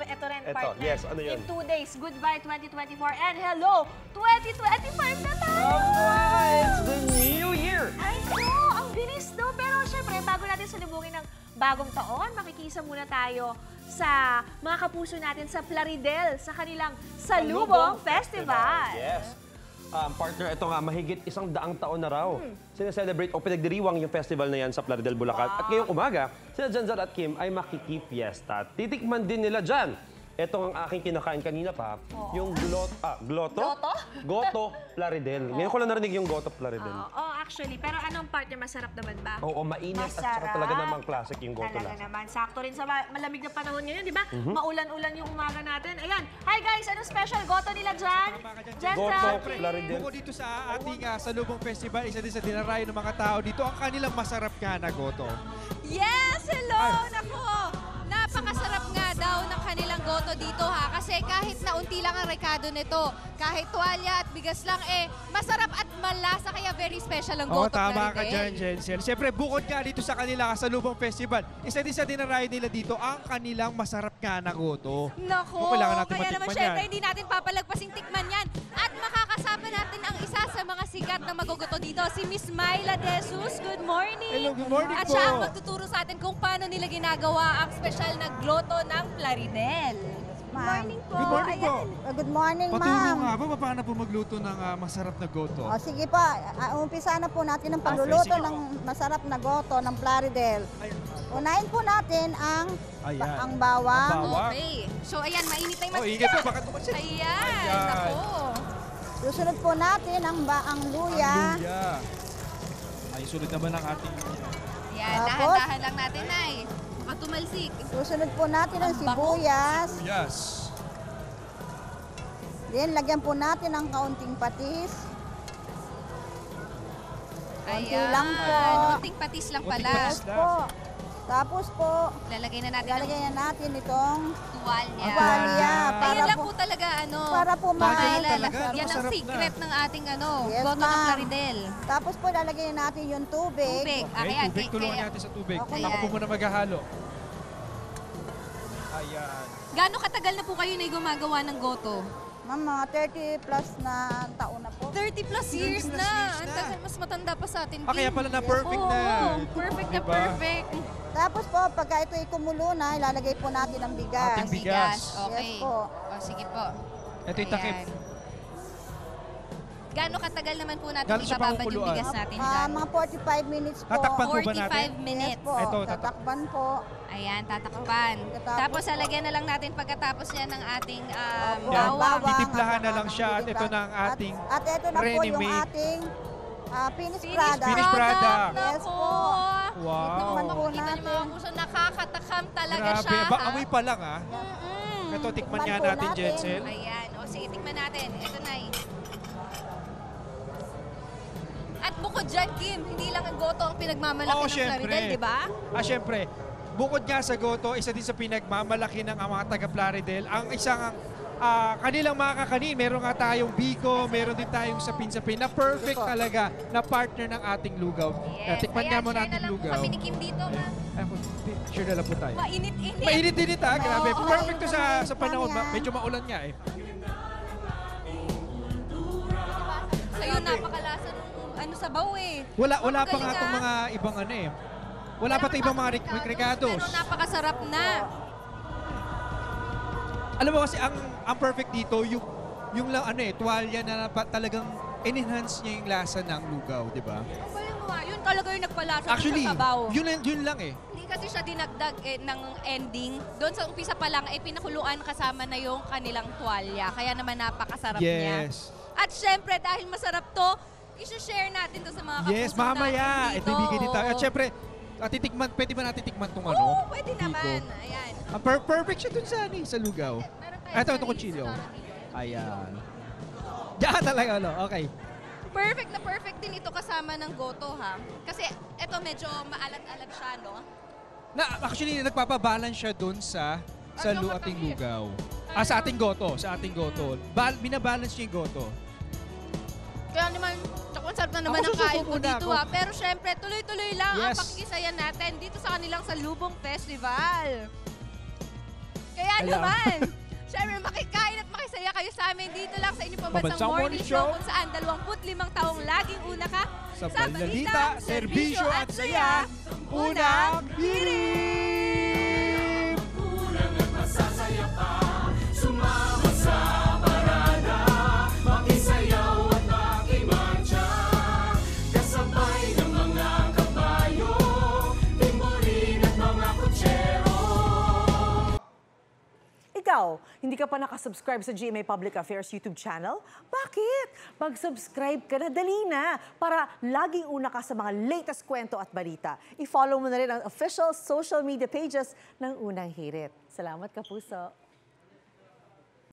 ito rin, Ito, partner. yes, ano yun? In 2 days, goodbye 2024 and hello 2025 na tayo! It's the new year! I know! Ang bilis, no? Pero syempre, bago natin salubungin ng bagong taon, makikisa muna tayo sa mga kapuso natin sa Plaridel, sa kanilang Salubong Festival. Yes. Partner, ito nga, mahigit 100 taon na raw. Sineselebrate o pinagdiriwang yung festival na yan sa Plaridel, Bulacan. At ngayong umaga, sina Janzar at Kim ay makikipiesta. Titikman din nila dyan. Ito ang aking kinakain kanina pa, yung Gloto? Goto Plaridel. Ngayon ko lang narinig yung Goto Plaridel. Actually. Pero anong partner, masarap naman ba? Oo, mainit at saka talaga namang classic yung Goto Talaga lang. naman. Sakto rin sa malamig na panahon ngayon, di ba? Maulan-ulan yung umaga natin. Ayan. Hi guys! Anong special goto nila dyan? Goto Plaridel. Bukod dito sa ating Salubong Festival, isa din sa dinarayo ng mga tao dito, ang kanilang masarap nga na goto. Yes! Hello! Nako! Napakasarap nga daw ng kanilang goto dito ha. Kasi kahit na unti lang ang rekado nito, kahit tuwalya at bigas lang, masarap at malasa. Kaya very special ang goto. Tama ka dyan, Jensel. Siyempre, bukod nga dito sa kanila Salubong Festival, isa din sa dinarayo nila dito, ang kanilang masarap nga na goto. Nako! Kailangan natin Kaya naman matikman syempre, yan. hindi natin papalagpasing tikman yan. At makakasama natin ang isa sa mga sikat na magugoto dito, si Miss Myla De Jesus. Good morning! Hello, good morning At po. siya ang magtuturo sa atin kung paano nila ginagawa ang special na gloto ng Plaridel. Good morning po. Good morning po. Good morning, Paturo ma'am. nga ba, paano po magluto ng masarap na goto? O, sige po, umpisa na po natin ang pagluluto sige. ng masarap na goto ng Plaridel. Unahin po natin ang Ayan. bawang. Ang bawang. Okay. So ayan, mainit na yung Oh, ingat po, baka tumasin. Ayan. Ayan. Nako. Susunod po natin ang luya. Ang luya. Ay, sunod naman ang ating... Ayan, Tapos? dahan-dahan lang natin, Nay. Baka tumalsik. Susunod po natin ang Ang bango. sibuyas. Yes. Then, lagyan po natin ang kaunting patis. Konti Ayan. lang po. Unting patis lang Konting pala. patis. Tapos po, Lalagay na natin lalagyan na natin itong tuwalya. tuwalya. Ayan lang po talaga, para po mahal. talaga, Yan ang masarap secret na. ng ating Yes, goto ng ma'am. Plaridel. Tapos po, lalagyan natin yung tubig. Tubig. Okay, Ayan, tubig. Tulungan kaya- natin sa tubig. Okay. Ako po muna maghahalo. Ayan. Gaano katagal na po kayo na gumagawa ng goto? Ma'am, mga 30 plus na taon na po. 30 plus years 30 plus na. years Ang na. tagal, mas matanda pa sa atin. Kaya pala na perfect na. Oo, perfect na Diba? perfect. Tapos po, pagka ito'y kumulo na, ilalagay po natin ang bigas. Ating bigas. Okay. Yes po. O, sige po. Ito yung takip. Ayan. Gaano katagal naman po natin Gaano siya ibababad yung pakukuluan? bigas natin dyan? Mga 45 minutes po. Tatakpan po ba 45 natin? minutes. Yes po. Ito, tatakpan po. Ayan, tatakpan. Pagkatapos Tapos lalagyan na lang natin pagkatapos yan ng ating Opo, Yan, bawang. titimplahan na lang siya at ito Titimpla- na ang ating At ito na po yung ready-made. ating finished Finished product. Finished product. Yes Nako. po. Wow. Tikman po Makikita niyo mga natin. puso, nakakatakam talaga Grabe. siya. Ba, ha? amoy pa lang Mm-mm. Ito, tikman Tikman nga po natin, natin. Jensel. Ayan. O, sige, tikman natin. Ito na At bukod dyan, Kim, hindi lang ang goto ang pinagmamalaki Oo, ng Plaridel, di ba? Siyempre. Bukod nga sa goto, isa din sa pinagmamalaki ng mga taga Plaridel. Ang isang kanilang mga kakanin, meron nga tayong biko, meron din tayong sapin-sapin na perfect talaga na partner ng ating lugaw. Tikman nga mo share natin na lang po lugaw. kami ni Kim dito, ha? Sure na lang po tayo. Mainit-init. Mainit-init grabe. Oo, Perfect to sa mainit panahon. lang yan. Medyo maulan nga eh. Sa'yo, napakalasa ng sabaw eh. Wala pa Magaling, nga itong ah. mga ibang Wala pa itong ibang mga recados. Pero napakasarap na. Alam mo kasi ang perfect dito yung lang tuwalya na talagang enhance niya yung lasa ng lugaw, di ba? Ang galing mo nga, yun talaga yung nagpalasa Actually, sa sabaw. yun lang eh. Hindi kasi siya dinagdag ng ending. Doon sa umpisa pa lang, pinakuluan kasama na yung kanilang tuwalya. Kaya naman napakasarap niya. Yes. At syempre, dahil masarap to, i-share natin to sa mga kapuso Yes, mamaya. natin Ito dito. ibigay din tayo. At syempre, pwede ba natin tikman itong Oo, pwede biko? naman. Ayan. Ang perfect siya dun sa sa lugaw. Meron tayo Ito, sa itong kutsilyo. restaurant. Ayan. Diyan talaga, okay. Perfect na perfect din ito kasama ng goto, ha? Kasi ito medyo maalat-alat siya, no? Actually, nagpapabalance siya dun sa ating lugaw. Sa ating goto. Binabalance niya yung goto. Kaya naman, tsaka sarap na naman Ako, ang kain susuko ko muna dito, ako. ha? Pero syempre, tuloy-tuloy lang ang Yes. pakikisayan natin dito sa kanilang Salubong Festival. Kaya naman. Siyempre, makikain at makisaya kayo sa amin dito lang sa inyong pambansang morning show kung saan 25 taong laging una ka Sa balita, serbisyo at saya, unang hirit! Ikaw, hindi ka pa nakasubscribe sa GMA Public Affairs YouTube channel? Bakit? Mag-subscribe ka na, dali na, para laging una ka sa mga latest kwento at balita. I-follow mo na rin ang official social media pages ng Unang Hirit. Salamat, Kapuso.